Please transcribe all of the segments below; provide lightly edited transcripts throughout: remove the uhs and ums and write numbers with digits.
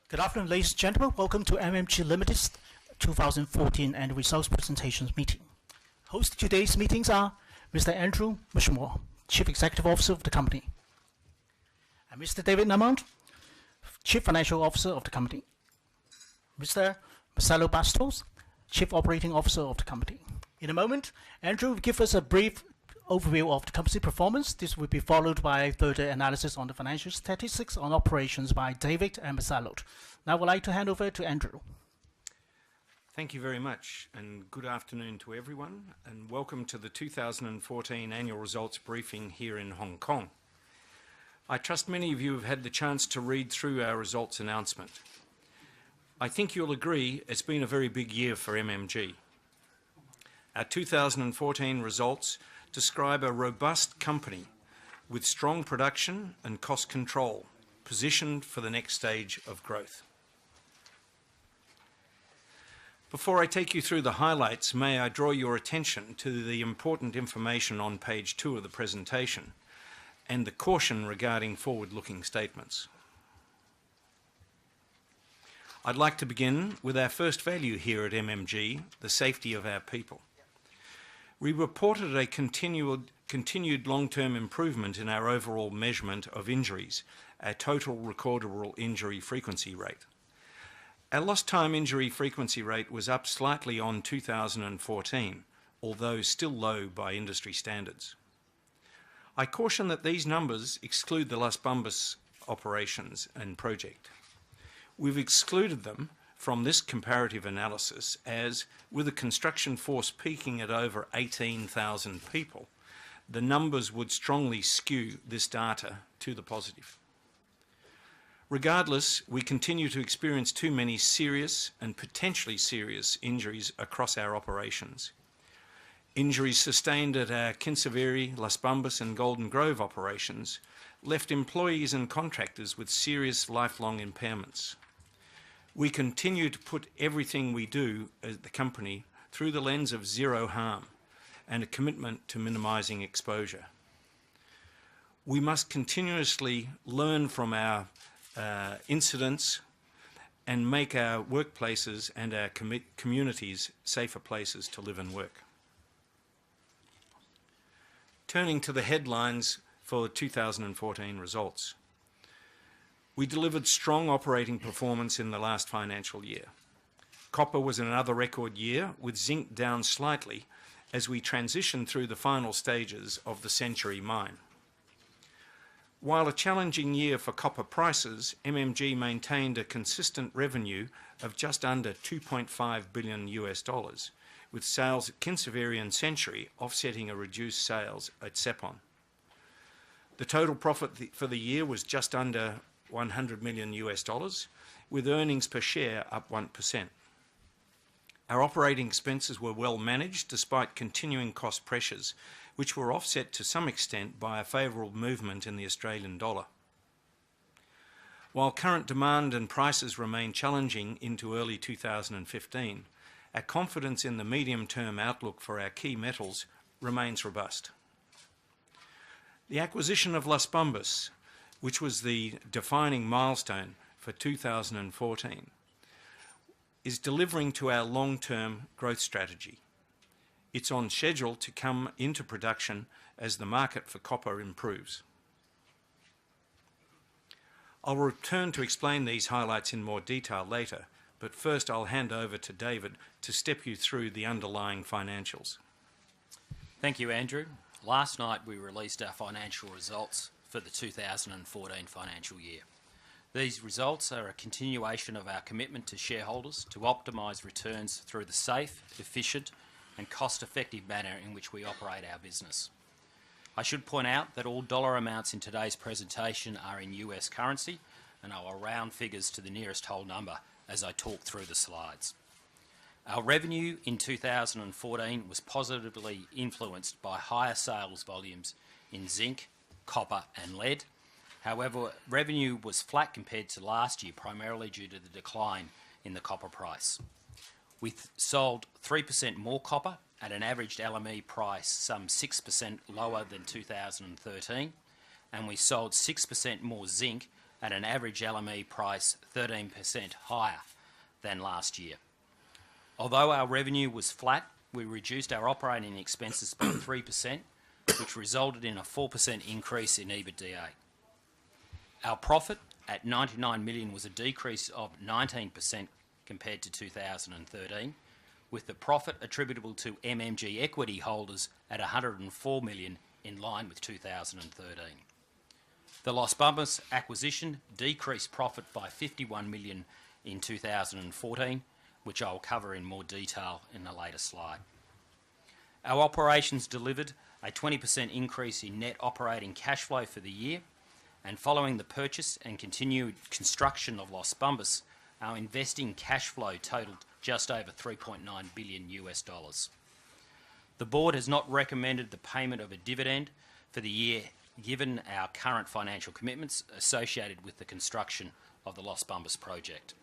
Good afternoon, ladies and gentlemen. Welcome to MMG Limited's 2014 annual results presentations meeting. Hosting today's meetings are Mr. Andrew Michelmore, Chief Executive Officer of the company, and Mr. David Lamont, Chief Financial Officer of the company, Mr. Marcelo Bastos, Chief Operating Officer of the company. In a moment, Andrew will give us a brief overview of the company's performance. This will be followed by further analysis on the financial statistics on operations by David and Marcelo. Now I would like to hand over to Andrew. Thank you very much, and good afternoon to everyone, and welcome to the 2014 annual results briefing here in Hong Kong. I trust many of you have had the chance to read through our results announcement. I think you'll agree it's been a very big year for MMG. Our 2014 results describe a robust company with strong production and cost control, positioned for the next stage of growth. Before I take you through the highlights, may I draw your attention to the important information on page 2 of the presentation and the caution regarding forward-looking statements. I'd like to begin with our first value here at MMG, the safety of our people. We reported a continued long-term improvement in our overall measurement of injuries, our total recordable injury frequency rate. Our lost time injury frequency rate was up slightly on 2014, although still low by industry standards. I caution that these numbers exclude the Las Bambas operations and project. We've excluded them from this comparative analysis as, with a construction force peaking at over 18,000 people, the numbers would strongly skew this data to the positive. Regardless, we continue to experience too many serious and potentially serious injuries across our operations. Injuries sustained at our Kinsevere, Las Bambas and Golden Grove operations left employees and contractors with serious lifelong impairments. We continue to put everything we do as the company through the lens of zero harm and a commitment to minimising exposure. We must continuously learn from our incidents and make our workplaces and our communities safer places to live and work. Turning to the headlines for the 2014 results. We delivered strong operating performance in the last financial year. Copper was another record year, with zinc down slightly as we transitioned through the final stages of the Century Mine. While a challenging year for copper prices, MMG maintained a consistent revenue of just under $2.5 billion, with sales at Kinsevere and Century offsetting a reduced sales at Sepon. The total profit for the year was just under $100 million, with earnings per share up 1%. Our operating expenses were well managed despite continuing cost pressures, which were offset to some extent by a favourable movement in the Australian dollar. While current demand and prices remain challenging into early 2015, our confidence in the medium-term outlook for our key metals remains robust. The acquisition of Las Bambas, which was the defining milestone for 2014, is delivering to our long-term growth strategy. It's on schedule to come into production as the market for copper improves. I'll return to explain these highlights in more detail later, but first I'll hand over to David to step you through the underlying financials. Thank you, Andrew. Last night we released our financial results for the 2014 financial year. These results are a continuation of our commitment to shareholders to optimise returns through the safe, efficient and cost-effective manner in which we operate our business. I should point out that all dollar amounts in today's presentation are in US currency, and I will round figures to the nearest whole number as I talk through the slides. Our revenue in 2014 was positively influenced by higher sales volumes in zinc, copper and lead. However, revenue was flat compared to last year, primarily due to the decline in the copper price. We sold 3% more copper at an average LME price some 6% lower than 2013, and we sold 6% more zinc at an average LME price 13% higher than last year. Although our revenue was flat, we reduced our operating expenses by 3%, which resulted in a 4% increase in EBITDA. Our profit at $99 million was a decrease of 19% compared to 2013, with the profit attributable to MMG equity holders at $104 million, in line with 2013. The Las Bambas acquisition decreased profit by $51 million in 2014, which I'll cover in more detail in a later slide. Our operations delivered a 20% increase in net operating cash flow for the year, and following the purchase and continued construction of Las Bambas, our investing cash flow totaled just over $3.9 billion. The board has not recommended the payment of a dividend for the year, given our current financial commitments associated with the construction of the Las Bambas project.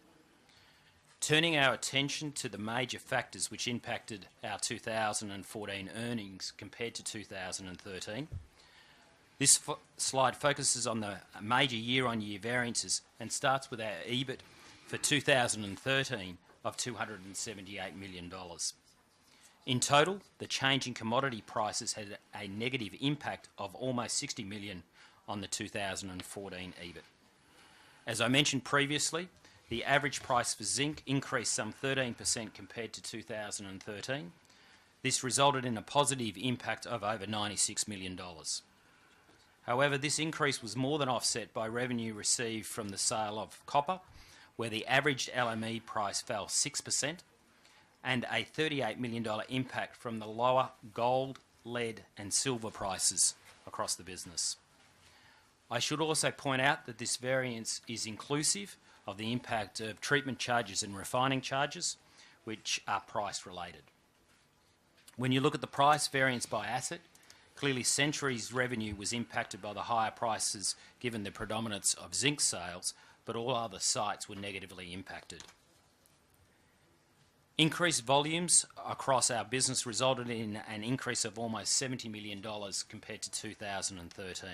Turning our attention to the major factors which impacted our 2014 earnings compared to 2013, this slide focuses on the major year-on-year variances and starts with our EBIT for 2013 of $278 million. In total, the change in commodity prices had a negative impact of almost $60 million on the 2014 EBIT. As I mentioned previously, the average price for zinc increased some 13% compared to 2013. This resulted in a positive impact of over $96 million. However, this increase was more than offset by revenue received from the sale of copper, where the average LME price fell 6%, and a $38 million impact from the lower gold, lead and silver prices across the business. I should also point out that this variance is inclusive of the impact of treatment charges and refining charges, which are price related. When you look at the price variance by asset, clearly Century's revenue was impacted by the higher prices given the predominance of zinc sales, but all other sites were negatively impacted. Increased volumes across our business resulted in an increase of almost $70 million compared to 2013.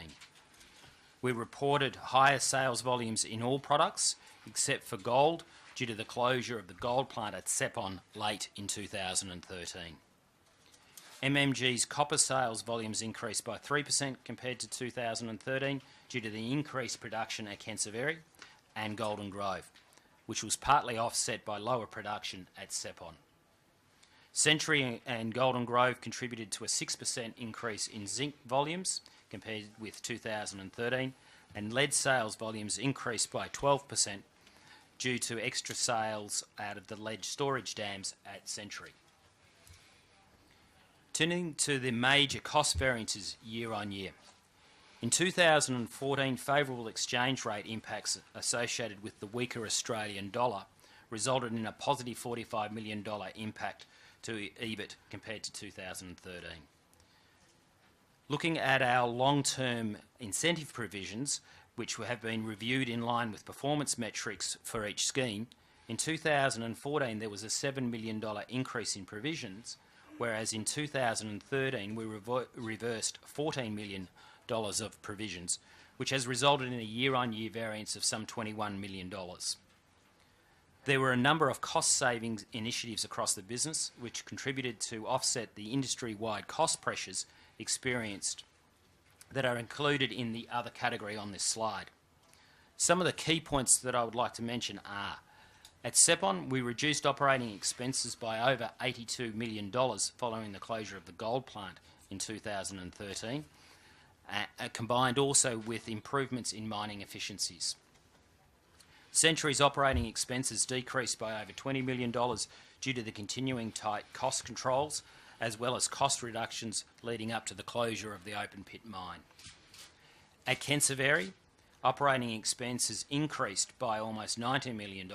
We reported higher sales volumes in all products except for gold due to the closure of the gold plant at Sepon late in 2013. MMG's copper sales volumes increased by 3% compared to 2013 due to the increased production at Kinsevere and Golden Grove, which was partly offset by lower production at Sepon. Century and Golden Grove contributed to a 6% increase in zinc volumes compared with 2013, and lead sales volumes increased by 12% due to extra sales out of the lead storage dams at Century. Turning to the major cost variances year on year. In 2014, favourable exchange rate impacts associated with the weaker Australian dollar resulted in a positive $45 million impact to EBIT compared to 2013. Looking at our long-term incentive provisions, which have been reviewed in line with performance metrics for each scheme, in 2014 there was a $7 million increase in provisions, whereas in 2013 we reversed $14 million of provisions, which has resulted in a year-on-year variance of some $21 million. There were a number of cost savings initiatives across the business which contributed to offset the industry-wide cost pressures experienced that are included in the other category on this slide. Some of the key points that I would like to mention are: at Sepon, we reduced operating expenses by over $82 million following the closure of the gold plant in 2013, combined also with improvements in mining efficiencies. Century's operating expenses decreased by over $20 million due to the continuing tight cost controls, as well as cost reductions leading up to the closure of the open pit mine. At Kinsevere, operating expenses increased by almost $90 million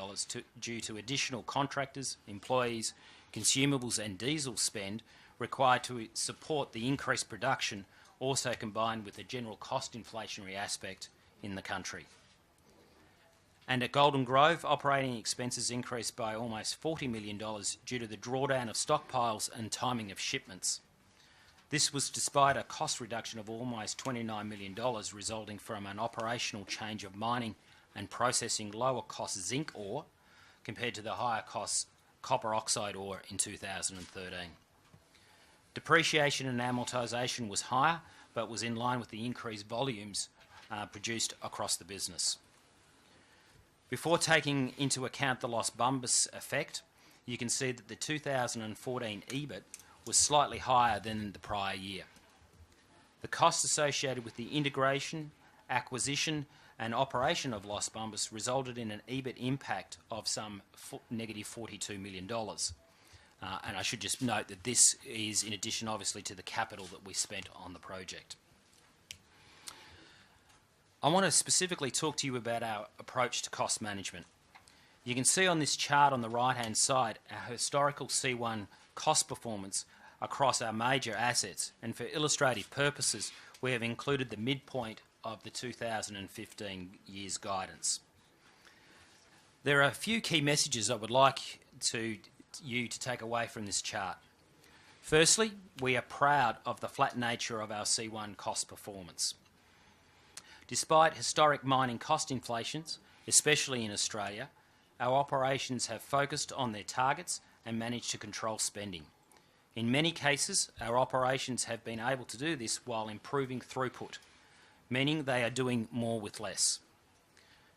due to additional contractors, employees, consumables and diesel spend required to support the increased production, also combined with the general cost inflationary aspect in the country. And at Golden Grove, operating expenses increased by almost $40 million due to the drawdown of stockpiles and timing of shipments. This was despite a cost reduction of almost $29 million resulting from an operational change of mining and processing lower cost zinc ore compared to the higher cost copper oxide ore in 2013. Depreciation and amortisation was higher, but was in line with the increased volumes produced across the business. Before taking into account the Las Bambas effect, you can see that the 2014 EBIT was slightly higher than the prior year. The costs associated with the integration, acquisition and operation of Las Bambas resulted in an EBIT impact of some negative $42 million. And I should just note that this is in addition, obviously, to the capital that we spent on the project. I want to specifically talk to you about our approach to cost management. You can see on this chart on the right-hand side our historical C1 cost performance across our major assets, and for illustrative purposes we have included the midpoint of the 2015 year's guidance. There are a few key messages I would like you to take away from this chart. Firstly, we are proud of the flat nature of our C1 cost performance. Despite historic mining cost inflations, especially in Australia, our operations have focused on their targets and managed to control spending. In many cases, our operations have been able to do this while improving throughput, meaning they are doing more with less.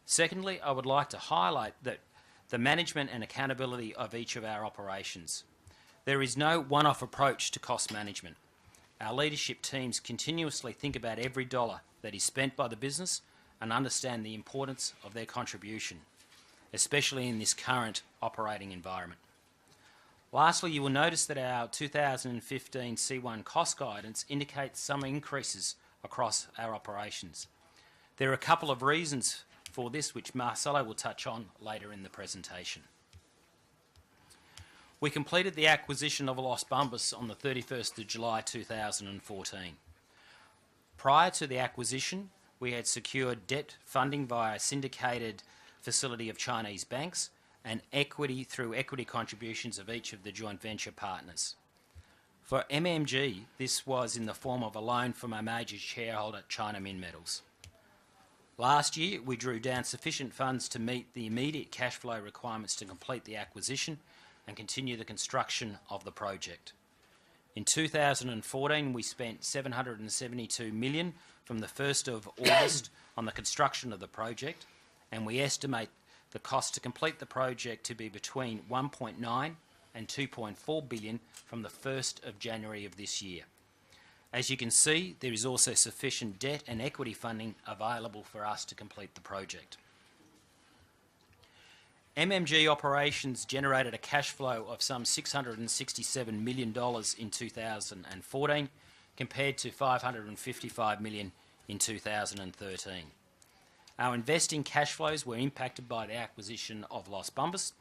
Secondly, I would like to highlight that the management and accountability of each of our operations. There is no one-off approach to cost management. Our leadership teams continuously think about every dollar that is spent by the business and understand the importance of their contribution, especially in this current operating environment. Lastly, you will notice that our 2015 C1 cost guidance indicates some increases across our operations. There are a couple of reasons for this which Marcelo will touch on later in the presentation. We completed the acquisition of Las Bambas on the 31st of July 2014. Prior to the acquisition, we had secured debt funding via a syndicated facility of Chinese banks and equity through equity contributions of each of the joint venture partners. For MMG, this was in the form of a loan from our major shareholder, China Minmetals. Last year, we drew down sufficient funds to meet the immediate cash flow requirements to complete the acquisition and continue the construction of the project. In 2014, we spent $772 million from the 1st of August on the construction of the project, and we estimate the cost to complete the project to be between $1.9 and $2.4 billion from the 1st of January of this year. As you can see, there is also sufficient debt and equity funding available for us to complete the project. MMG operations generated a cash flow of some $667 million in 2014 compared to $555 million in 2013. Our investing cash flows were impacted by the acquisition of Las Bambas,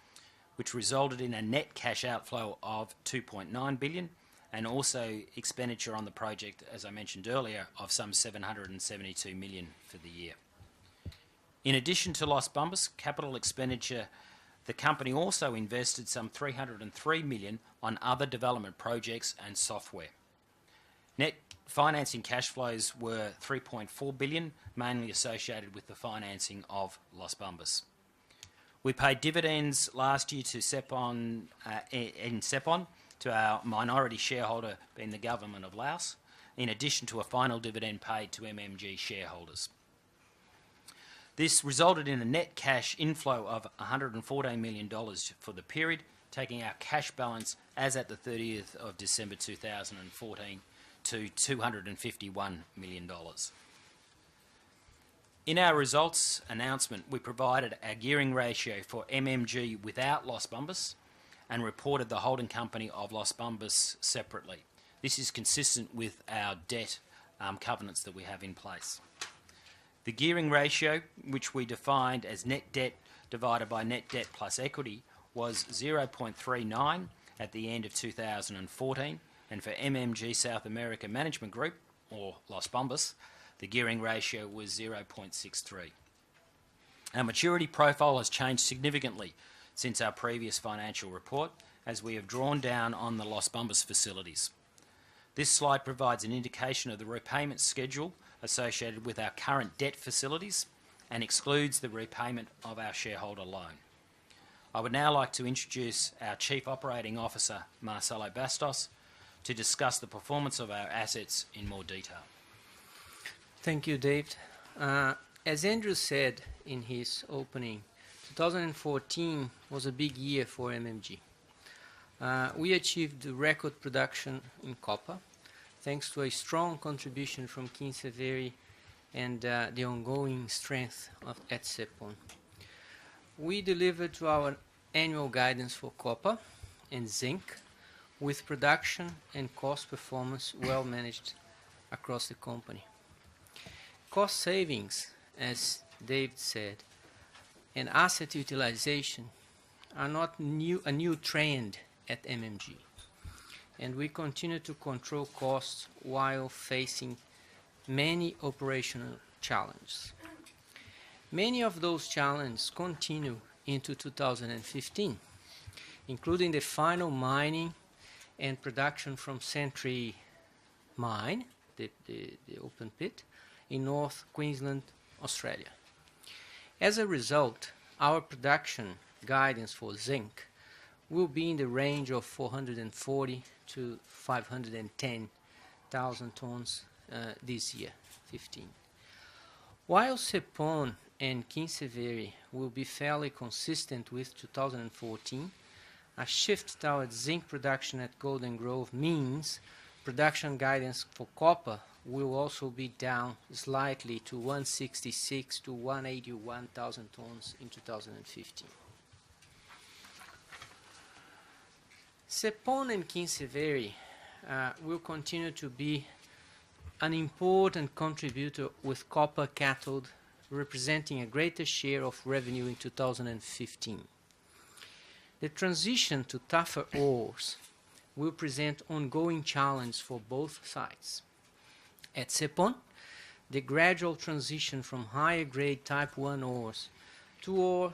which resulted in a net cash outflow of $2.9 billion and also expenditure on the project, as I mentioned earlier, of some $772 million for the year. In addition to Las Bambas capital expenditure, the company also invested some $303 million on other development projects and software. Net financing cash flows were $3.4 billion, mainly associated with the financing of Las Bambas. We paid dividends last year to Sepon, to our minority shareholder being the government of Laos, in addition to a final dividend paid to MMG shareholders. This resulted in a net cash inflow of $114 million for the period, taking our cash balance as at the 30th of December 2014 to $251 million. In our results announcement, we provided a gearing ratio for MMG without Las Bambas and reported the holding company of Las Bambas separately. This is consistent with our debt covenants that we have in place. The gearing ratio, which we defined as net debt divided by net debt plus equity, was 0.39 at the end of 2014, and for MMG South America Management Group, or Las Bambas, the gearing ratio was 0.63. Our maturity profile has changed significantly since our previous financial report, as we have drawn down on the Las Bambas facilities. This slide provides an indication of the repayment schedule associated with our current debt facilities and excludes the repayment of our shareholder loan. I would now like to introduce our Chief Operating Officer, Marcelo Bastos, to discuss the performance of our assets in more detail. Thank you, David. As Andrew said in his opening, 2014 was a big year for MMG. We achieved record production in copper, thanks to a strong contribution from Kinsevere and the ongoing strength at Sepon. We delivered to our annual guidance for copper and zinc, with production and cost performance well managed across the company. Cost savings, as David said, and asset utilization are not a new trend at MMG, and we continue to control costs while facing many operational challenges. Many of those challenges continue into 2015, including the final mining and production from Sentry Mine, the open pit, in North Queensland, Australia. As a result, our production guidance for zinc will be in the range of 440 to 510,000 tons this year, 15. While Sepon and Kinsevere will be fairly consistent with 2014, a shift towards zinc production at Golden Grove means production guidance for copper will also be down slightly to 166 to 181,000 tons in 2015. Sepon and Kinsevere will continue to be an important contributor, with copper cathode representing a greater share of revenue in 2015. The transition to tougher ores will present ongoing challenge for both sides. At Sepon, the gradual transition from higher grade type 1 ores to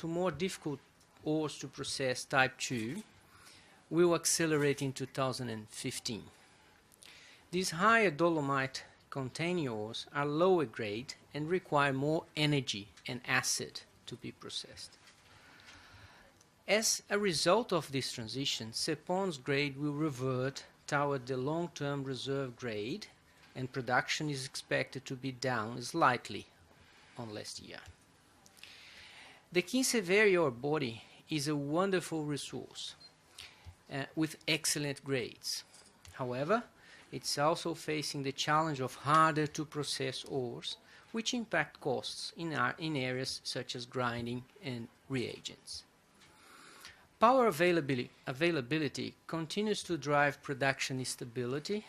more difficult ores to process type 2 will accelerate in 2015. These higher dolomite containing ores are lower grade and require more energy and acid to be processed. As a result of this transition, Sepon's grade will revert toward the long-term reserve grade, and production is expected to be down slightly on last year. The Kinsevere ore body is a wonderful resource with excellent grades. However, it's also facing the challenge of harder to process ores, which impact costs in areas such as grinding and reagents. Power availability continues to drive production stability,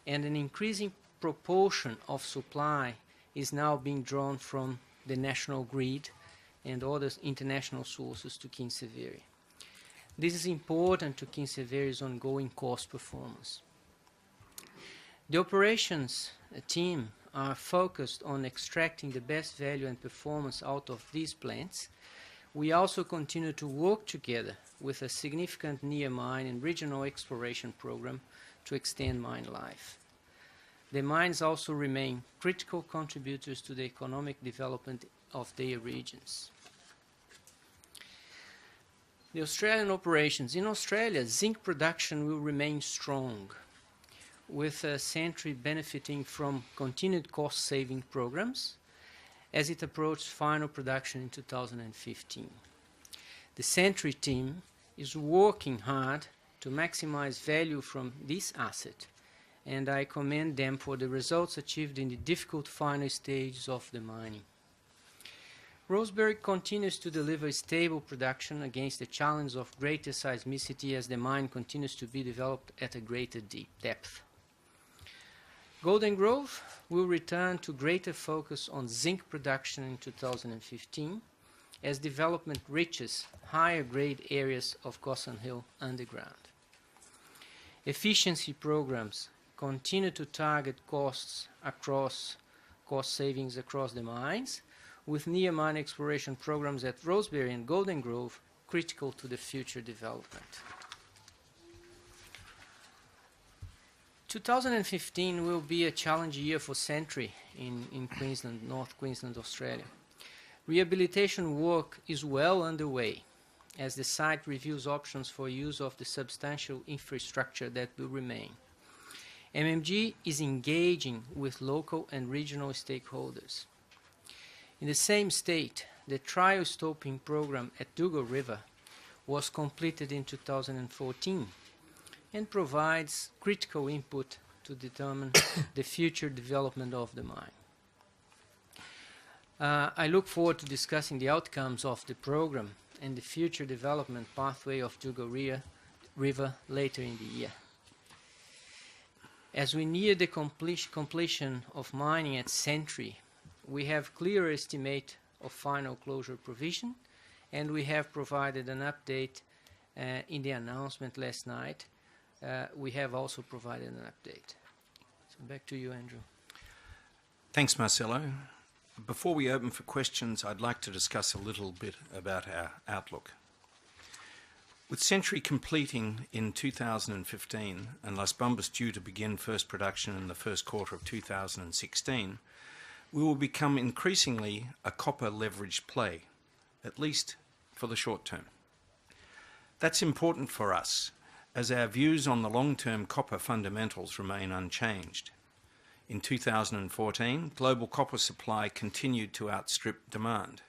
and an increasing proportion of supply is now being drawn from the national grid and other international sources to Kinsevere. This is important to Kinsevere's ongoing cost performance. The operations team are focused on extracting the best value and performance out of these plants. We also continue to work together with a significant near mine and regional exploration program to extend mine life. The mines also remain critical contributors to the economic development of their regions. The Australian operations. In Australia, zinc production will remain strong, with Sentry benefiting from continued cost-saving programs as it approaches final production in 2015. The Sentry team is working hard to maximize value from this asset, and I commend them for the results achieved in the difficult final stages of the mining. Rosebery continues to deliver stable production against the challenge of greater seismicity as the mine continues to be developed at a greater depth. Golden Grove will return to greater focus on zinc production in 2015 as development reaches higher grade areas of Gossan Hill underground. Efficiency programs continue to target cost savings across the mines, with near mine exploration programs at Rosebery and Golden Grove critical to the future development. 2015 will be a challenging year for Sentry in Queensland, North Queensland, Australia. Rehabilitation work is well underway as the site reviews options for use of the substantial infrastructure that will remain. MMG is engaging with local and regional stakeholders. In the same state, the trial stoping program at Dugald River was completed in 2014 and provides critical input to determine the future development of the mine. I look forward to discussing the outcomes of the program and the future development pathway of Dugald River later in the year. As we near the completion of mining at Sentry, we have clear estimate of final closure provision, and we have provided an update in the announcement last night. We have also provided an update. So back to you, Andrew. Thanks, Marcelo. Before we open for questions, I'd like to discuss a little bit about our outlook. With Sentry completing in 2015 and Las Bambas due to begin first production in the first quarter of 2016, we will become increasingly a copper leveraged play, at least for the short term. That's important for us, as our views on the long-term copper fundamentals remain unchanged. In 2014, global copper supply continued to outstrip demand.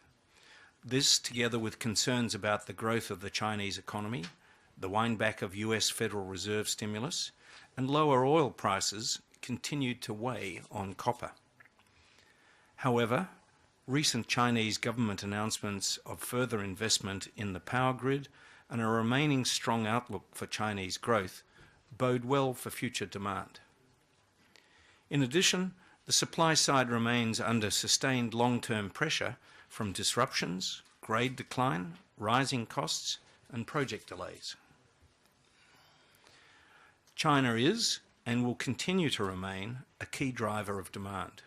This, together with concerns about the growth of the Chinese economy, the windback of US Federal Reserve stimulus, and lower oil prices, continued to weigh on copper. However, recent Chinese government announcements of further investment in the power grid and a remaining strong outlook for Chinese growth bode well for future demand. In addition, the supply side remains under sustained long-term pressure from disruptions, grade decline, rising costs, and project delays. China is and will continue to remain a key driver of demand.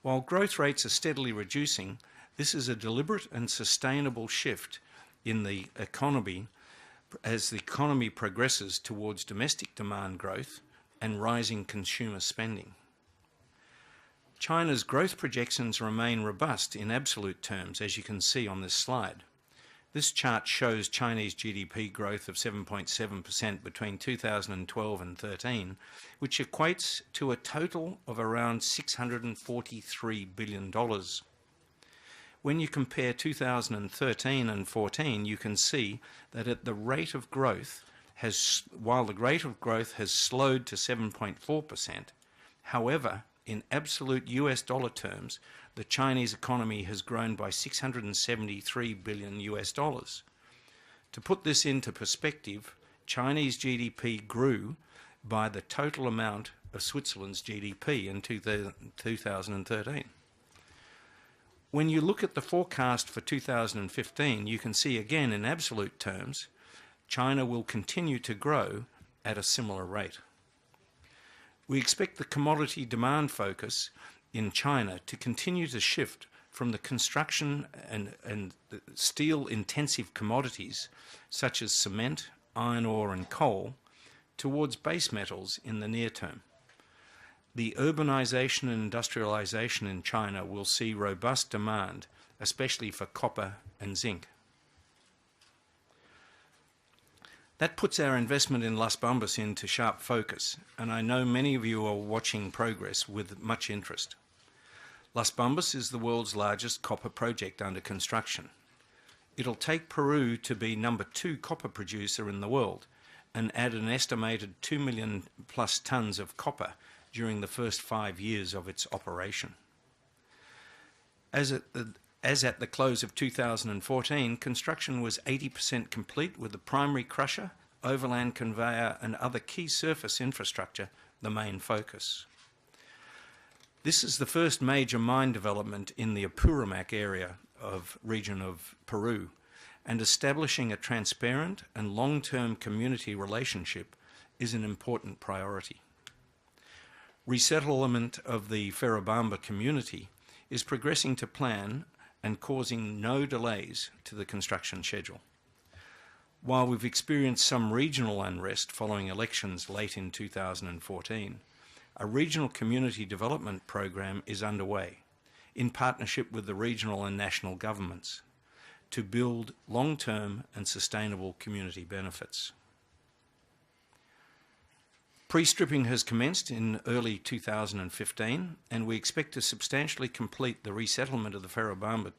While growth rates are steadily reducing, this is a deliberate and sustainable shift in the economy as the economy progresses towards domestic demand growth and rising consumer spending. China's growth projections remain robust in absolute terms, as you can see on this slide. This chart shows Chinese GDP growth of 7.7% between 2012 and 13, which equates to a total of around $643 billion. When you compare 2013 and 14, you can see that at the rate of growth while the rate of growth has slowed to 7.4%, however, in absolute US dollar terms, the Chinese economy has grown by $673 billion US dollars. To put this into perspective, Chinese GDP grew by the total amount of Switzerland's GDP in 2013. When you look at the forecast for 2015, you can see again in absolute terms, China will continue to grow at a similar rate. We expect the commodity demand focus in China to continue to shift from the construction and steel-intensive commodities such as cement, iron ore and coal towards base metals in the near term. The urbanization and industrialization in China will see robust demand, especially for copper and zinc. That puts our investment in Las Bambas into sharp focus, and I know many of you are watching progress with much interest. Las Bambas is the world's largest copper project under construction. It'll take Peru to be #2 copper producer in the world and add an estimated 2 million plus tonnes of copper during the first 5 years of its operation. As at the close of 2014, construction was 80% complete with the primary crusher, overland conveyor and other key surface infrastructure the main focus. This is the first major mine development in the Apurimac area of region of Peru, and establishing a transparent and long-term community relationship is an important priority. Resettlement of the Ferrobamba community is progressing to plan and causing no delays to the construction schedule. While we've experienced some regional unrest following elections late in 2014, A regional community development program is underway in partnership with the regional and national governments to build long-term and sustainable community benefits. Pre-stripping has commenced in early 2015, and we expect to substantially complete the resettlement of the Ferrobamba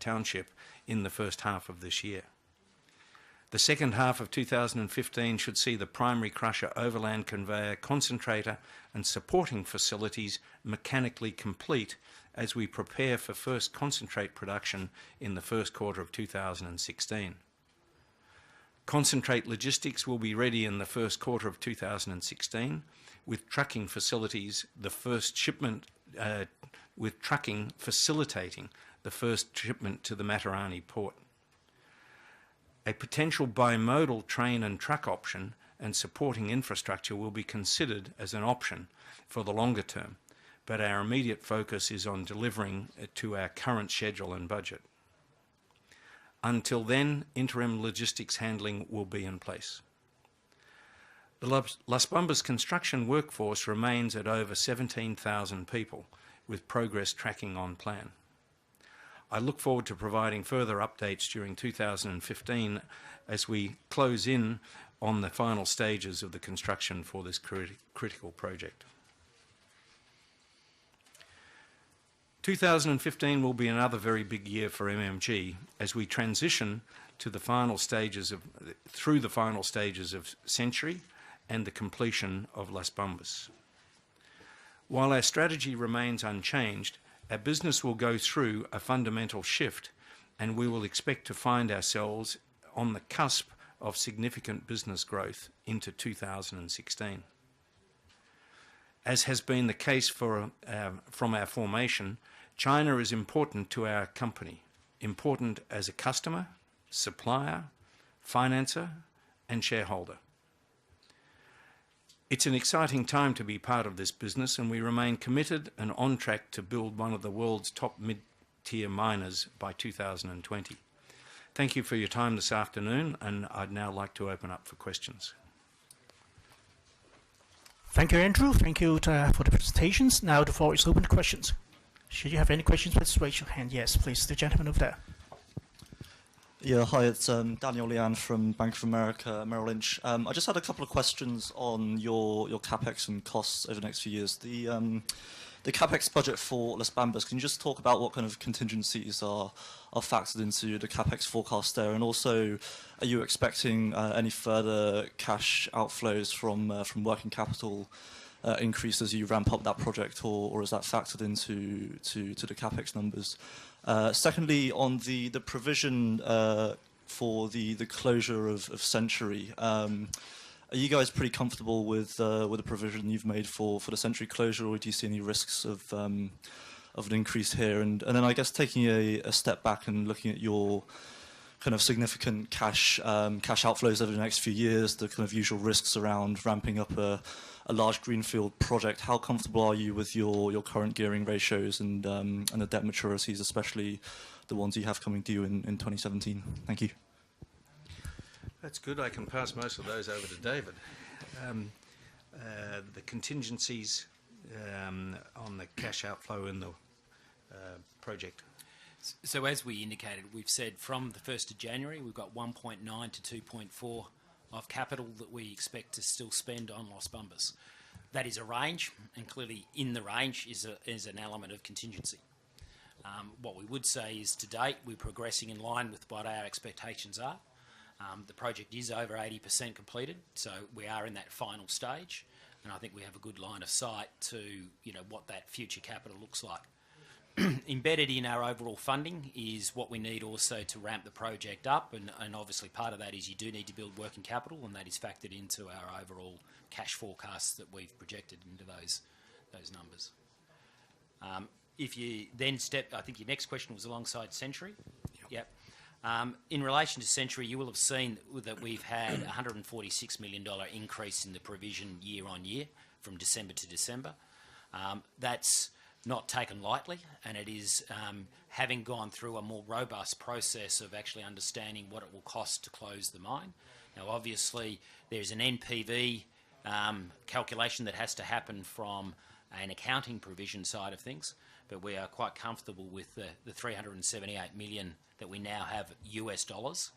township in the first half of this year. The second half of 2015 should see the primary crusher, overland conveyor, concentrator and supporting facilities mechanically complete as we prepare for first concentrate production in the first quarter of 2016. Concentrate logistics will be ready in the first quarter of 2016, with trucking facilities, the first shipment, with trucking facilitating the first shipment to the Matarani port. A potential bimodal train and truck option and supporting infrastructure will be considered as an option for the longer term, but our immediate focus is on delivering to our current schedule and budget. Until then, interim logistics handling will be in place. The Las Bambas construction workforce remains at over 17,000 people, with progress tracking on plan. I look forward to providing further updates during 2015 as we close in on the final stages of the construction for this critical project. 2015 will be another very big year for MMG as we transition to the final stages of, through the final stages of Century and the completion of Las Bambas. While our strategy remains unchanged, our business will go through a fundamental shift, and we will expect to find ourselves on the cusp of significant business growth into 2016. As has been the case from our formation, China is important to our company, important as a customer, supplier, financer, and shareholder. It's an exciting time to be part of this business, and we remain committed and on track to build one of the world's top mid-tier miners by 2020. Thank you for your time this afternoon, and I'd now like to open up for questions. Thank you, Andrew. Thank you for the presentations. Now the floor is open to questions. Should you have any questions, please raise your hand. Yes, please, the gentleman over there. Yeah, hi, it's Daniel Lian from Bank of America Merrill Lynch. I just had a couple of questions on your capex and costs over the next few years. The capex budget for Las Bambas, can you just talk about what kind of contingencies are factored into the capex forecast there? And also, are you expecting any further cash outflows from working capital increase as you ramp up that project, or is that factored into the capex numbers? Secondly, on the provision for the closure of Century, are you guys pretty comfortable with the provision you've made for the Century closure, or do you see any risks of an increase here? And then I guess taking a step back and looking at your kind of significant cash outflows over the next few years, the kind of usual risks around ramping up a large greenfield project, how comfortable are you with your current gearing ratios and the debt maturities, especially the ones you have coming due in 2017? Thank you. That's good. I can pass most of those over to David. The contingencies on the cash outflow in the project. So as we indicated, we've said from the 1st of January, we've got 1.9 to 2.4 of capital that we expect to still spend on Las Bambas. That is a range, and clearly in the range is an element of contingency. What we would say is to date, we're progressing in line with what our expectations are. The project is over 80% completed, so we are in that final stage, and I think we have a good line of sight to what that future capital looks like. Embedded in our overall funding is what we need also to ramp the project up, and obviously part of that is you do need to build working capital, and that is factored into our overall cash forecasts that we've projected into those numbers. If you then I think your next question was alongside Century. Yep. In relation to Century, you will have seen that we've had a $146 million increase in the provision year on year from December to December. That's not taken lightly, and it is having gone through a more robust process of actually understanding what it will cost to close the mine. Now, obviously, there's an NPV calculation that has to happen from an accounting provision side of things, but we are quite comfortable with the 378 million that we now have US dollars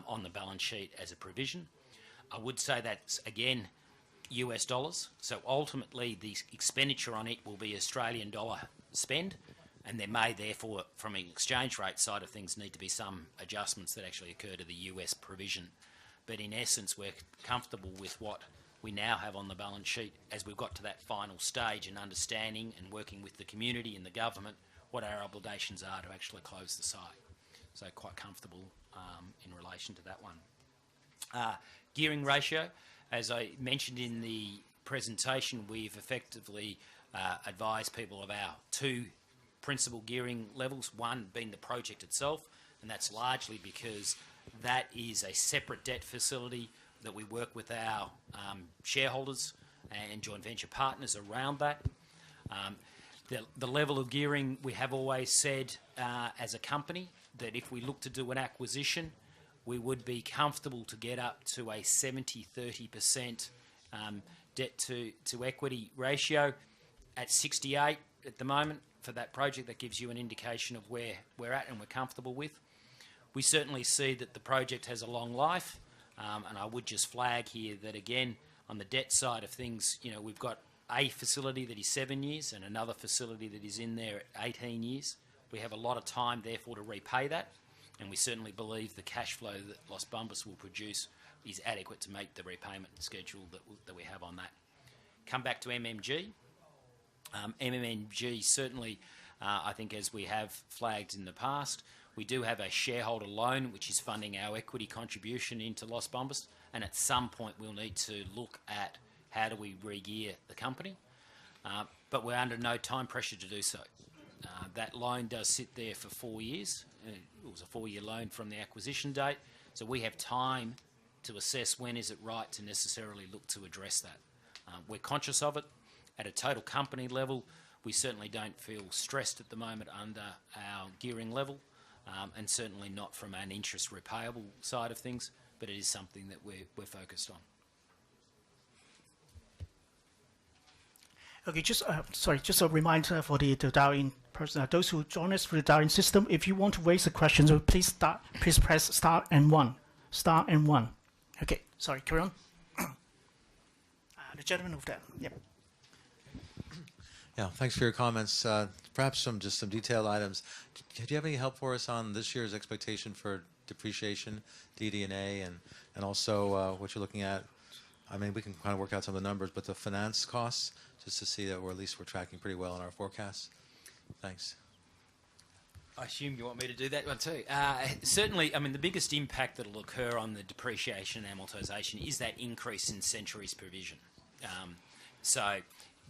on the balance sheet as a provision. I would say that's, again, US dollars, so ultimately the expenditure on it will be Australian dollar spend, and there may therefore, from an exchange rate side of things, need to be some adjustments that actually occur to the US provision. But in essence, we're comfortable with what we now have on the balance sheet as we've got to that final stage in understanding and working with the community and the government what our obligations are to actually close the site. So quite comfortable in relation to that one. Gearing ratio, as I mentioned in the presentation, we've effectively advised people of our two principal gearing levels, one being the project itself, and that's largely because that is a separate debt facility that we work with our shareholders and joint venture partners around that. The level of gearing, we have always said as a company that if we look to do an acquisition, we would be comfortable to get up to a 70-30% debt to equity ratio. At 68 at the moment for that project, that gives you an indication of where we're at and we're comfortable with. We certainly see that the project has a long life, and I would just flag here that, again, on the debt side of things, you know, we've got a facility that is 7 years and another facility that is in there at 18 years. We have a lot of time, therefore, to repay that, and we certainly believe the cash flow that Los Bambas will produce is adequate to meet the repayment schedule that we have on that. Come back to MMG. MMG certainly, I think, as we have flagged in the past, we do have a shareholder loan which is funding our equity contribution into Los Bambas, and at some point we'll need to look at how do we re-gear the company, but we're under no time pressure to do so. That loan does sit there for 4 years. It was a 4-year loan from the acquisition date, so we have time to assess when is it right to necessarily look to address that. We're conscious of it. At a total company level, we certainly don't feel stressed at the moment under our gearing level, and certainly not from an interest repayable side of things, but it is something that we're focused on. Okay, just just a reminder for the dial-in person, those who join us through the dial-in system. If you want to raise a question, so please press star and one. Okay, sorry, carry on. The gentleman over there. Yep. Yeah, thanks for your comments. Perhaps some detailed items. Do you have any help for us on this year's expectation for depreciation, DD&A, and also what you're looking at? I mean, we can kind of work out some of the numbers, but the finance costs, just to see that at least we're tracking pretty well in our forecasts. Thanks. I assume you want me to do that one too. Certainly, I mean, the biggest impact that will occur on the depreciation and amortisation is that increase in Century's provision. So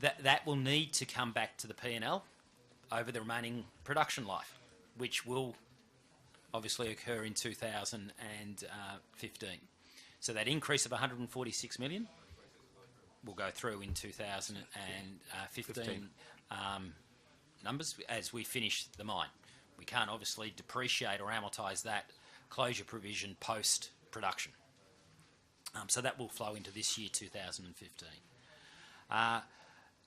that will need to come back to the P&L over the remaining production life, which will obviously occur in 2015. So that increase of 146 million will go through in 2015 numbers as we finish the mine. We can't obviously depreciate or amortise that closure provision post-production. So that will flow into this year, 2015.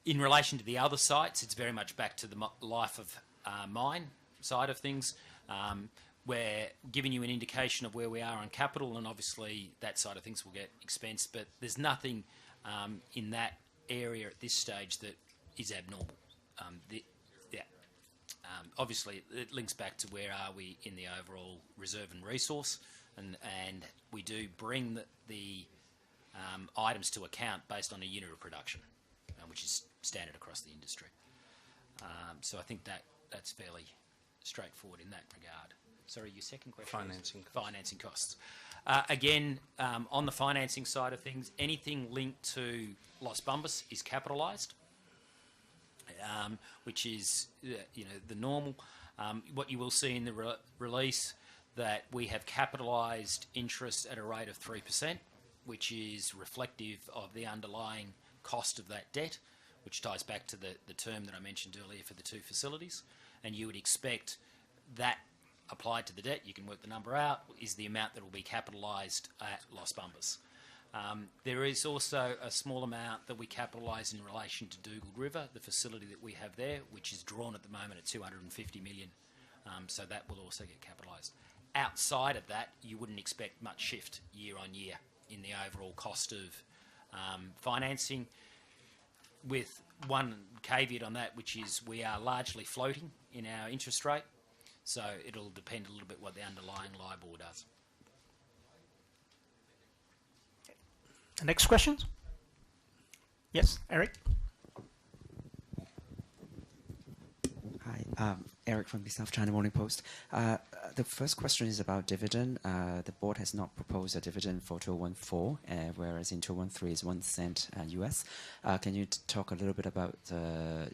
In relation to the other sites, it's very much back to the life of mine side of things. We're giving you an indication of where we are on capital, and obviously that side of things will get expensed, but there's nothing in that area at this stage that is abnormal. Obviously it links back to where are we in the overall reserve and resource, and we do bring the items to account based on a unit of production, which is standard across the industry. So I think that's fairly straightforward in that regard. Sorry, your second question? Financing costs. Again, on the financing side of things, anything linked to Los Bambas is capitalised, which is the normal. What you will see in the release that we have capitalised interest at a rate of 3%, which is reflective of the underlying cost of that debt, which ties back to the term that I mentioned earlier for the two facilities. And you would expect that applied to the debt, you can work the number out, is the amount that will be capitalised at Los Bambas. There is also a small amount that we capitalise in relation to Doogal River, the facility that we have there, which is drawn at the moment at 250 million. So that will also get capitalised. Outside of that, you wouldn't expect much shift year on year in the overall cost of financing, with one caveat on that, which is we are largely floating in our interest rate, so it'll depend a little bit what the underlying LIBOR does. The next question? Yes, Eric? Hi, Eric from the South China Morning Post. The first question is about dividend. The board has not proposed a dividend for 2014, whereas in 2013 is 1 cent US. Can you talk a little bit about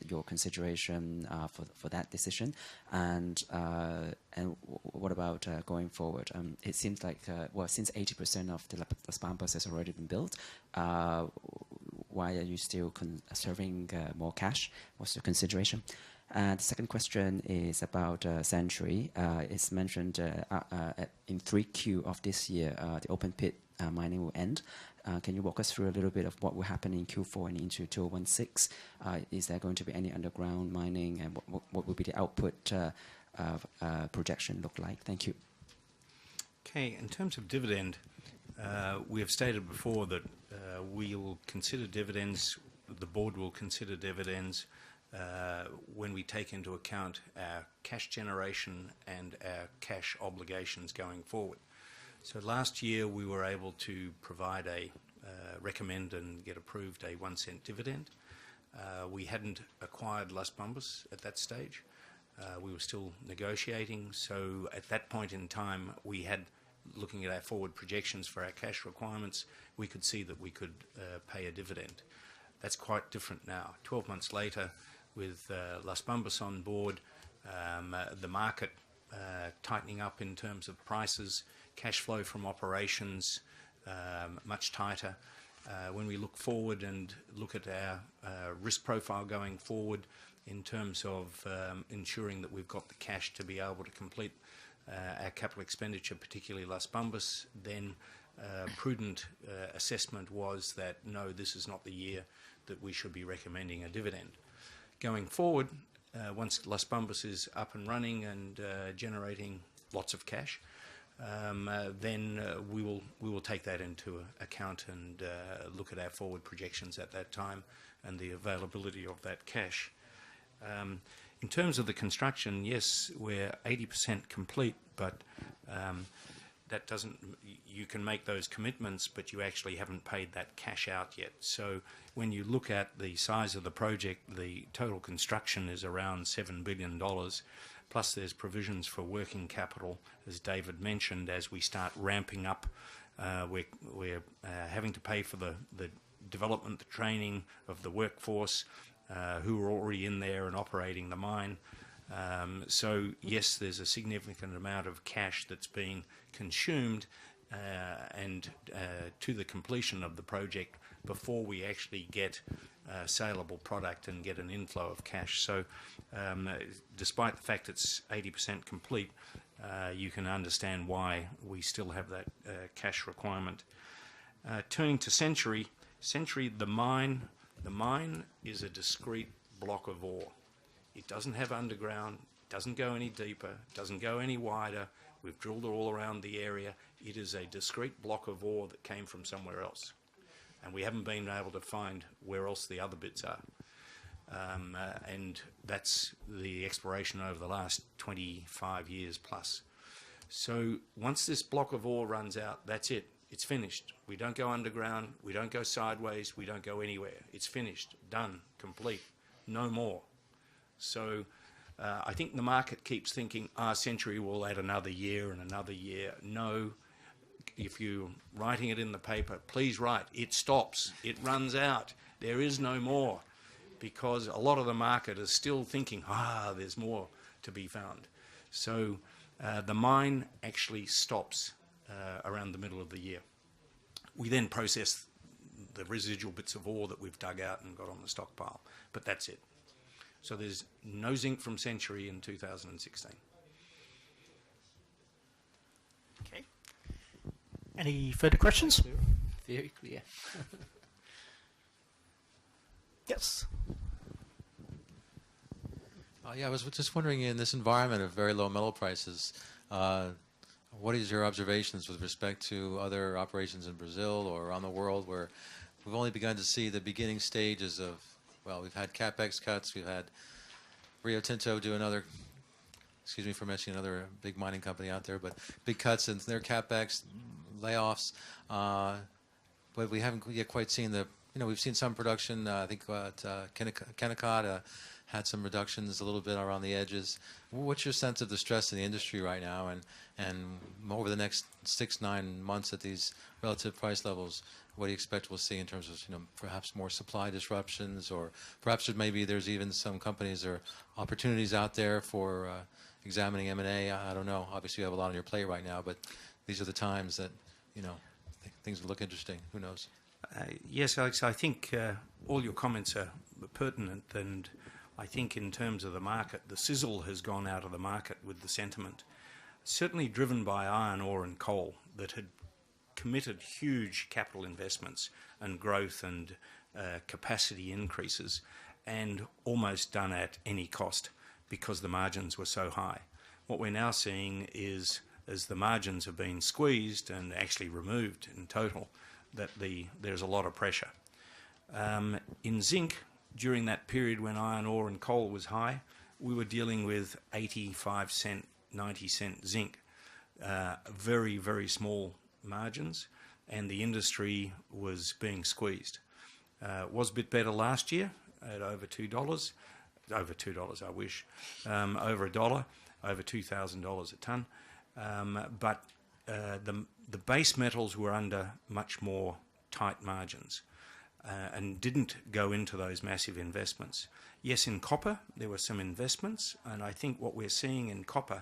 your consideration for that decision, and what about going forward? It seems like well, since 80% of the Las Bambas has already been built, why are you still conserving more cash? What's your consideration? The second question is about Century. It's mentioned in 3Q of this year, the open pit mining will end. Can you walk us through a little bit of what will happen in Q4 and into 2016? Is there going to be any underground mining, and what will be the output projection look like? Thank you. Okay, in terms of dividend, we have stated before that we will consider dividends, the board will consider dividends when we take into account our cash generation and our cash obligations going forward. So last year we were able to provide recommend and get approved a 1 cent dividend. We hadn't acquired Las Bambas at that stage. We were still negotiating, so at that point in time we had, looking at our forward projections for our cash requirements, we could see that we could pay a dividend. That's quite different now. 12 months later, with Las Bambas on board, the market tightening up in terms of prices, cash flow from operations much tighter. When we look forward and look at our risk profile going forward in terms of ensuring that we've got the cash to be able to complete our capital expenditure, particularly Las Bambas, then prudent assessment was that no, this is not the year that we should be recommending a dividend. Going forward, once Las Bambas is up and running and generating lots of cash, then we will take that into account and look at our forward projections at that time and the availability of that cash. In terms of the construction, yes, we're 80% complete, but that doesn't, you can make those commitments, but you actually haven't paid that cash out yet. So when you look at the size of the project, the total construction is around $7 billion, plus there's provisions for working capital, as David mentioned, as we start ramping up. We're having to pay for the development, the training of the workforce who are already in there and operating the mine. So yes, there's a significant amount of cash that's being consumed and to the completion of the project before we actually get saleable product and get an inflow of cash. So despite the fact it's 80% complete, you can understand why we still have that cash requirement. Turning to Century, the mine is a discrete block of ore. It doesn't have underground, doesn't go any deeper, doesn't go any wider. We've drilled all around the area. It is a discrete block of ore that came from somewhere else. And we haven't been able to find where else the other bits are. And that's the exploration over the last 25 years plus. So once this block of ore runs out, that's it. It's finished. We don't go underground. We don't go sideways. We don't go anywhere. It's finished, done, complete, no more. So I think the market keeps thinking, Century will add another year and another year. No, if you're writing it in the paper, please write, it stops, it runs out, there is no more, because a lot of the market is still thinking, there's more to be found. So the mine actually stops around the middle of the year. We then process the residual bits of ore that we've dug out and got on the stockpile, but that's it. So there's no zinc from Century in 2016. Okay. Any further questions? Very clear. Yes. Yeah, I was just wondering, in this environment of very low metal prices, what is your observations with respect to other operations in Brazil or around the world where we've only begun to see the beginning stages of, well, we've had CapEx cuts, we've had Rio Tinto do another, excuse me for mentioning another big mining company out there, but big cuts in their CapEx, layoffs, but we haven't yet quite seen the, we've seen some production. I think Kennecott had some reductions a little bit around the edges. What's your sense of the stress in the industry right now, and over the next 6-9 months at these relative price levels, what do you expect we'll see in terms of perhaps more supply disruptions, or perhaps maybe there's even some companies or opportunities out there for examining M&A? I don't know. Obviously, you have a lot on your plate right now, but these are the times that things will look interesting. Who knows? Yes, Alex, I think all your comments are pertinent, and I think in terms of the market, the sizzle has gone out of the market with the sentiment, certainly driven by iron ore and coal that had committed huge capital investments and growth and capacity increases, and almost done at any cost because the margins were so high. What we're now seeing is, as the margins have been squeezed and actually removed in total, that there's a lot of pressure. In zinc, during that period when iron ore and coal was high, we were dealing with 85-cent, 90-cent zinc, very, very small margins, and the industry was being squeezed. It was a bit better last year at over $2, over $2 I wish, over $1, over $2,000 a tonne, but the base metals were under much more tight margins. And didn't go into those massive investments. Yes, in copper, there were some investments, and I think what we're seeing in copper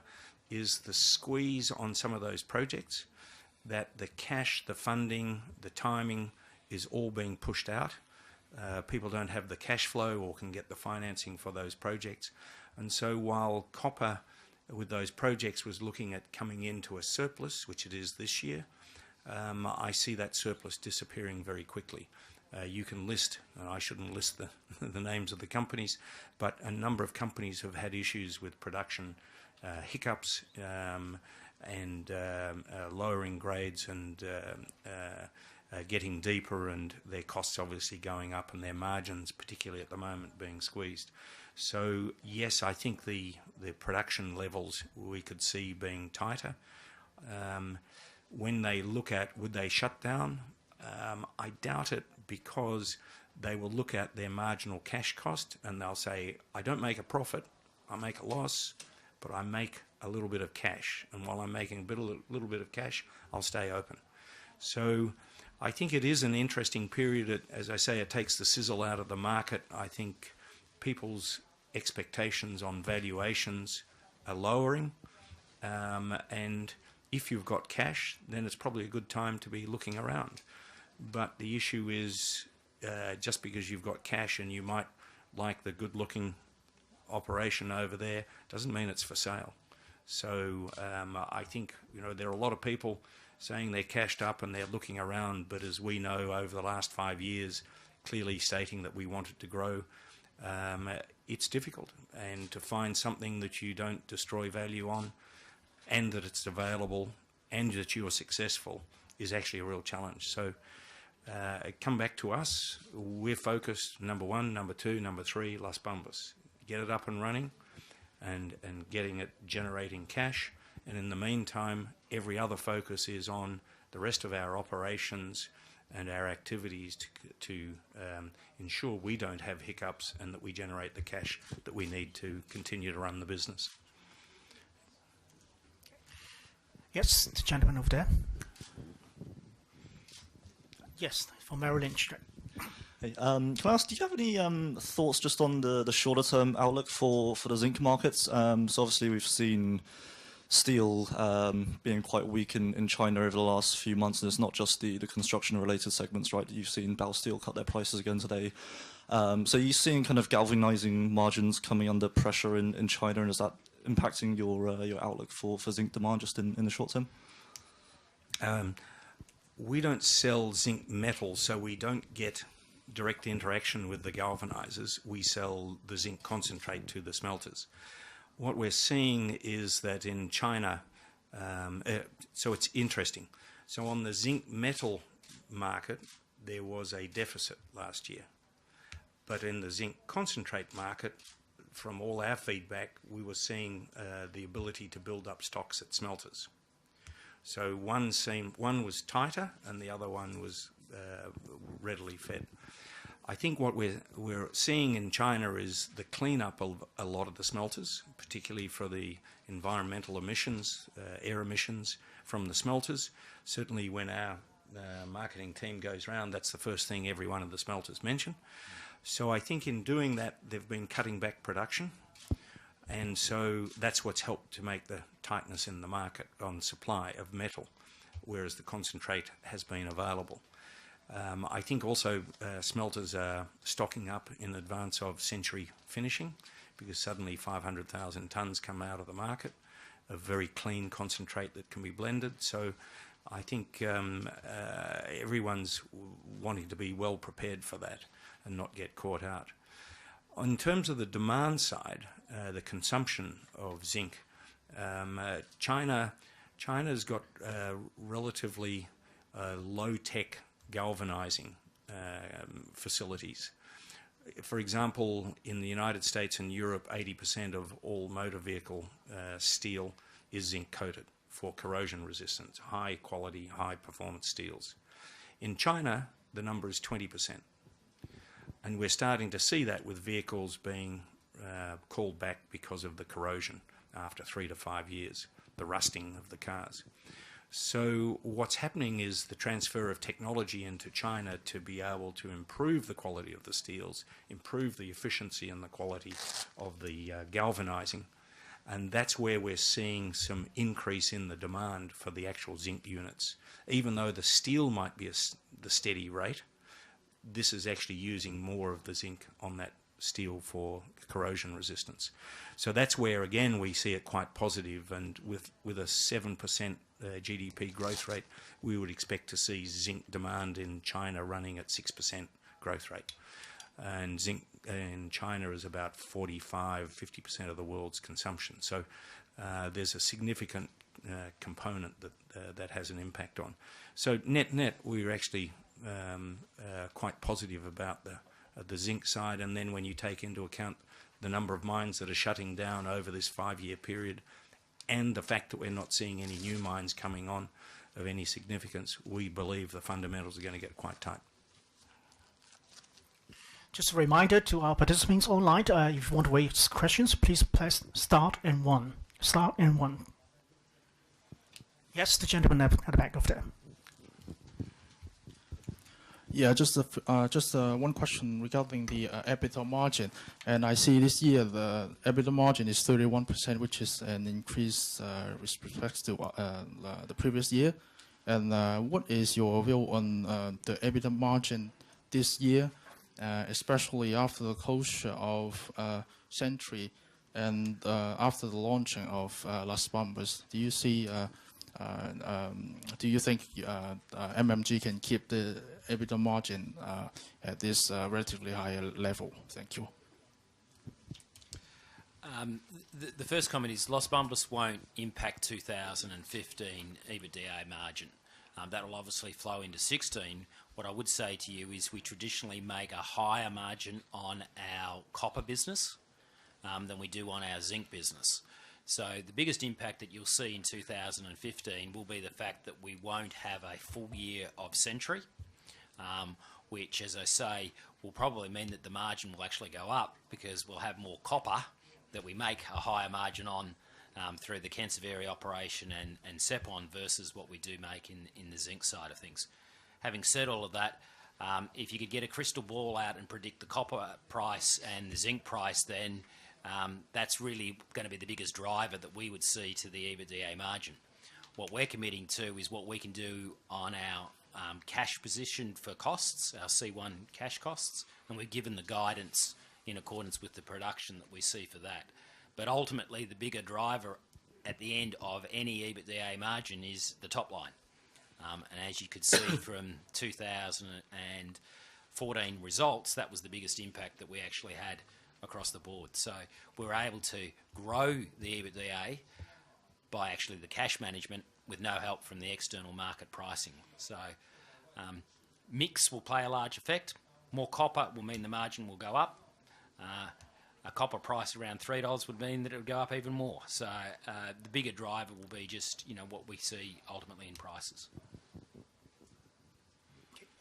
is the squeeze on some of those projects, that the cash, the funding, the timing is all being pushed out. People don't have the cash flow or can get the financing for those projects. And so while copper, with those projects, was looking at coming into a surplus, which it is this year, I see that surplus disappearing very quickly. You can list, and I shouldn't list the names of the companies, but a number of companies have had issues with production hiccups and lowering grades and getting deeper, and their costs obviously going up and their margins, particularly at the moment, being squeezed. So yes, I think the production levels we could see being tighter. When they look at would they shut down, I doubt it, because they will look at their marginal cash cost and they'll say, I don't make a profit, I make a loss, but I make a little bit of cash. And while I'm making a little bit of cash, I'll stay open. So I think it is an interesting period. As I say, it takes the sizzle out of the market. I think people's expectations on valuations are lowering. And if you've got cash, then it's probably a good time to be looking around. But the issue is, just because you've got cash and you might like the good-looking operation over there, doesn't mean it's for sale. So I think there are a lot of people saying they're cashed up and they're looking around, but as we know over the last 5 years, clearly stating that we wanted to grow, it's difficult. And to find something that you don't destroy value on, and that it's available, and that you are successful, is actually a real challenge. So come back to us. We're focused, number 1, number 2, number 3, Las Bambas. Get it up and running and getting it generating cash. And in the meantime, every other focus is on the rest of our operations and our activities to ensure we don't have hiccups and that we generate the cash that we need to continue to run the business. Yes, the gentleman over there. Yes, from Merrill Lynch. Hey, can I ask, do you have any thoughts just on the shorter term outlook for the zinc markets? So obviously we've seen steel being quite weak in China over the last few months, and it's not just the construction related segments, right? You've seen Dow Steel cut their prices again today. So you're seeing kind of galvanizing margins coming under pressure in China, and is that impacting your outlook for zinc demand just in the short term? we don't sell zinc metal, so we don't get direct interaction with the galvanizers. We sell the zinc concentrate to the smelters. What we're seeing is that in China, so it's interesting. So on the zinc metal market, there was a deficit last year. But in the zinc concentrate market, from all our feedback, we were seeing the ability to build up stocks at smelters. So one was tighter and the other one was readily fed. I think what we're seeing in China is the cleanup of a lot of the smelters, particularly for the environmental emissions, air emissions from the smelters. Certainly when our marketing team goes around, that's the first thing every one of the smelters mention. So I think in doing that, they've been cutting back production. And so that's what's helped to make the tightness in the market on supply of metal, whereas the concentrate has been available. I think also smelters are stocking up in advance of Century finishing, because suddenly 500,000 tonnes come out of the market of very clean concentrate that can be blended. So I think everyone's wanting to be well prepared for that and not get caught out. In terms of the demand side, the consumption of zinc, China's got relatively low-tech galvanizing facilities. For example, in the United States and Europe, 80% of all motor vehicle steel is zinc coated for corrosion resistance, high quality, high performance steels. In China, the number is 20%. And we're starting to see that with vehicles being called back because of the corrosion after 3 to 5 years, the rusting of the cars. So what's happening is the transfer of technology into China to be able to improve the quality of the steels, improve the efficiency and the quality of the galvanizing. And that's where we're seeing some increase in the demand for the actual zinc units. Even though the steel might be the steady rate, this is actually using more of the zinc on that steel for corrosion resistance. So that's where, again, we see it quite positive, and with a 7% GDP growth rate, we would expect to see zinc demand in China running at 6% growth rate. And zinc in China is about 45–50% of the world's consumption. So there's a significant component that has an impact on. So net, we're actually quite positive about the zinc side. And then when you take into account the number of mines that are shutting down over this 5-year period, and the fact that we're not seeing any new mines coming on of any significance, we believe the fundamentals are going to get quite tight. Just a reminder to our participants online, if you want to raise questions, please press start and 1. Start and 1. Yes, the gentleman at the back over there. Yeah, just one question regarding the EBITDA margin. And I see this year the EBITDA margin is 31%, which is an increase with respect to the previous year. And what is your view on the EBITDA margin this year, especially after the closure of Century and after the launching of Las Bambas? Do you see? Do you think MMG can keep the EBITDA margin at this relatively higher level? Thank you. The first comment is Las Bambas won't impact 2015 EBITDA margin. That will obviously flow into 16. What I would say to you is we traditionally make a higher margin on our copper business than we do on our zinc business. So the biggest impact that you'll see in 2015 will be the fact that we won't have a full year of Century, which, as I say, will probably mean that the margin will actually go up because we'll have more copper that we make a higher margin on through the Kinsevere operation and Sepon versus what we do make in the zinc side of things. Having said all of that, if you could get a crystal ball out and predict the copper price and the zinc price, then that's really going to be the biggest driver that we would see to the EBITDA margin. What we're committing to is what we can do on our cash position for costs, our C1 cash costs, and we've given the guidance in accordance with the production that we see for that. But ultimately, the bigger driver at the end of any EBITDA margin is the top line. And as you could see from 2014 results, that was the biggest impact that we actually had across the board. So we were able to grow the EBITDA by actually the cash management with no help from the external market pricing. So mix will play a large effect. More copper will mean the margin will go up. A copper price around $3 would mean that it would go up even more. So the bigger driver will be just, you know, what we see ultimately in prices.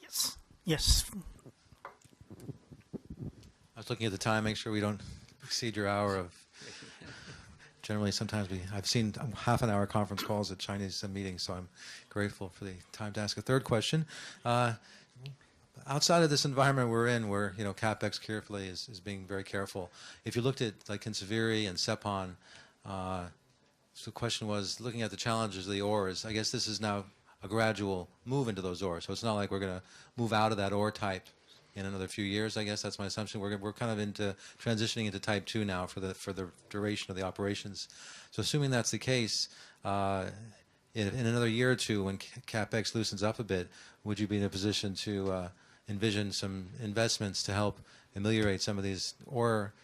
Yes. Yes. I was looking at the time, make sure we don't exceed your hour of. Generally, sometimes I've seen half an hour conference calls at Chinese meetings, so I'm grateful for the time to ask a third question. Outside of this environment we're in, where CapEx carefully is being very careful. If you looked at like Kinsevere and Sepon, so the question was looking at the challenges of the ores. I guess this is now a gradual move into those ores, so it's not like we're going to move out of that ore type in another few years. I guess that's my assumption. We're kind of into transitioning into type 2 now for the duration of the operations. So assuming that's the case, in another year or two, when CapEx loosens up a bit, would you be in a position to envision some investments to help ameliorate some of these ore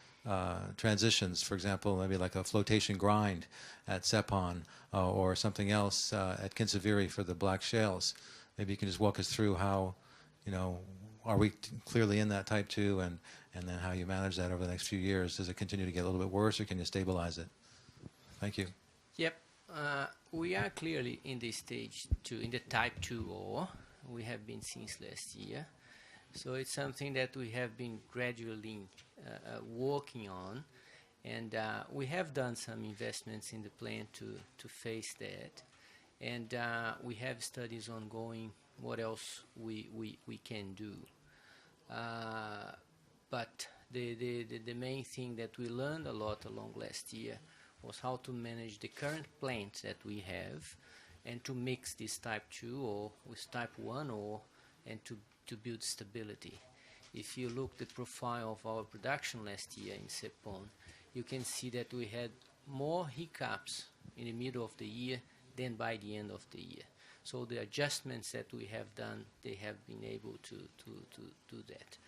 transitions? For example, maybe like a flotation grind at Sepon or something else at Kinsevere for the black shales. Maybe you can just walk us through how, are we clearly in that type 2 and then how you manage that over the next few years? Does it continue to get a little bit worse or can you stabilize it? Thank you. Yep. We are clearly in this stage 2, in the type 2 ore. We have been since last year. So it's something that we have been gradually working on. And we have done some investments in the plant to face that. And we have studies ongoing what else we can do. But the main thing that we learned a lot along last year was how to manage the current plant that we have and to mix this type 2 ore with type 1 ore and to build stability. If you look the profile of our production last year in Sepon, you can see that we had more hiccups in the middle of the year than by the end of the year. So the adjustments that we have done, they have been able to do that.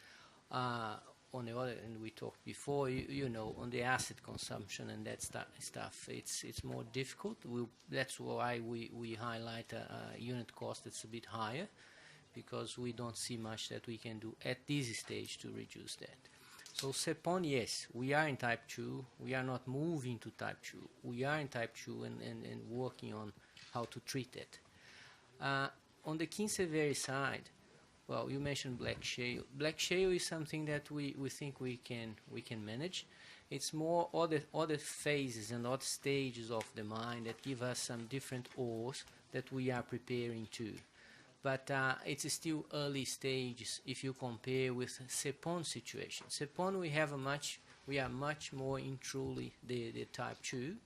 On the other hand, we talked before, on the acid consumption and that stuff, it's more difficult. That's why we highlight a unit cost that's a bit higher, because we don't see much that we can do at this stage to reduce that. So Sepon, yes, we are in type 2. We are not moving to type 2. We are in type 2 and working on how to treat it. On the Kinsevere side, well, you mentioned black shale. Black shale is something that we think we can manage. It's more other phases and other stages of the mine that give us some different ores that we are preparing to. But it's still early stages if you compare with Sepon situation. Sepon, we are much more in truly the type 2.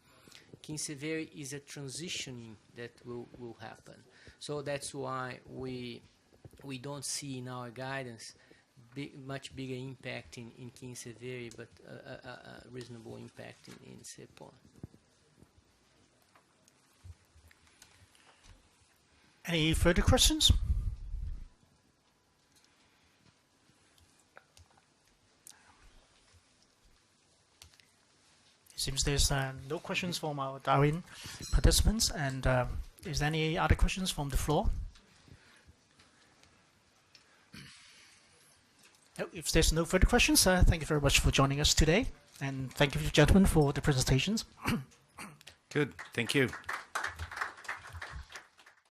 Kinsevere is a transitioning that will happen. So that's why we don't see in our guidance much bigger impact in Kinsevere, but a reasonable impact in Sepon. Any further questions? It seems there's no questions from our dial-in participants. And is there any other questions from the floor? No, if there's no further questions, thank you very much for joining us today. And thank you, gentlemen, for the presentations. Good. Thank you.